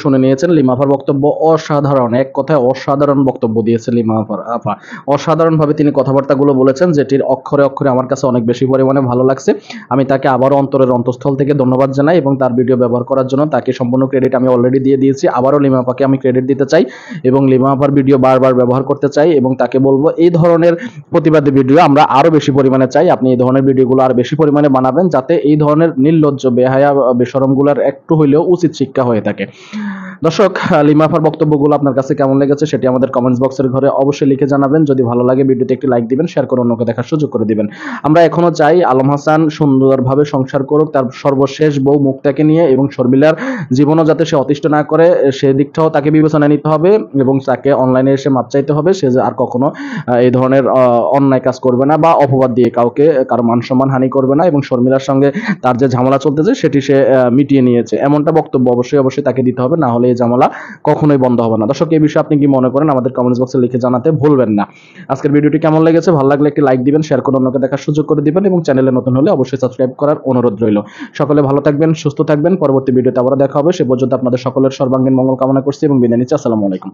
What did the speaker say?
শুনে নিয়েছেন। লিমা আপার বক্তব্য অসাধারণ, এক কথায় অসাধারণ বক্তব্য দিয়েছে লিমা আপা। অসাধারণভাবে তিনি কথাবার্তাগুলো বলেছেন, যেটির অক্ষরে অক্ষরে আমার কাছে অনেক বেশি পরিমাণে ভালো লাগছে। আমি তাকে আবারও অন্তরের অন্তঃস্থল থেকে ধন্যবাদ জানাই এবং তার ভিডিও ব্যবহার করার জন্য তাকে সম্পূর্ণ ক্রেডিট আমি অলরেডি দিয়ে দিয়েছি। আবারও লিমা আপাকে আমি ক্রেডিট দিতে চাই এবং লিমা আপার ভিডিও বারবার ব্যবহার করতে চাই এবং তাকে বলবো এই ধরনের প্রতিবাদী ভিডিও আমরা আরো বেশি পরিমাণে চাই। আপনি এই ধরনের ভিডিওগুলো আরো বেশি পরিমাণে বানাবেন, যাতে এই ধরনের নির্লজ্জ বেহায়া বেশরমগুলোর একটু হইলেও উচিত শিক্ষা হয়ে থাকে। দর্শক, লিমা আপার বক্তব্যগুলো আপনার কাছে কেমন লেগেছে সেটি আমাদের কমেন্টস বক্সের ঘরে অবশ্যই লিখে জানাবেন। যদি ভালো লাগে ভিডিওতে একটি লাইক দিবেন, শেয়ার করে অন্যকে দেখার সুযোগ করে দিবেন। আমরা এখনো চাই আলম হাসান সুন্দরভাবে সংসার করুক তার সর্বশেষ বউ মুক্তাকে নিয়ে, এবং শর্মিলার জীবনও যাতে সে অতিষ্ঠ না করে সেদিকটাও তাকে বিবেচনায় নিতে হবে এবং তাকে অনলাইনে এসে মাপ চাইতে হবে সে যে আর কখনো এই ধরনের অন্যায় কাজ করবে না বা অপবাদ দিয়ে কাউকে কারো মান সম্মান হানি করবে না, এবং শর্মিলার সঙ্গে তার যে ঝামেলা চলতেছে সেটি সে মিটিয়ে নিয়েছে, এমনটা বক্তব্য অবশ্যই তাকে দিতে হবে, না হলে এই ঝামেলা কখনোই বন্ধ হবে না। দর্শক, এই বিষয়ে আপনি কি মনে করেন আমাদের কমেন্টস বক্সে লিখে জানাতে ভুলবেন না। আজকের ভিডিওটি কেমন লেগেছে, ভালো লাগলে একটি লাইক দিবেন, শেয়ার করে অন্যকে দেখার সুযোগ করে দিবেন এবং চ্যানেলে নতুন হলে অবশ্যই সাবস্ক্রাইব করার অনুরোধ রইল। সকলে ভালো থাকবেন, সুস্থ থাকবেন, পরবর্তী ভিডিওতে আবার দেখা হবে। সে পর্যন্ত আপনাদের সকলের সর্বাঙ্গীন মঙ্গল কামনা করছি এবং বিদায় নিচ্ছি। আসসালামু আলাইকুম।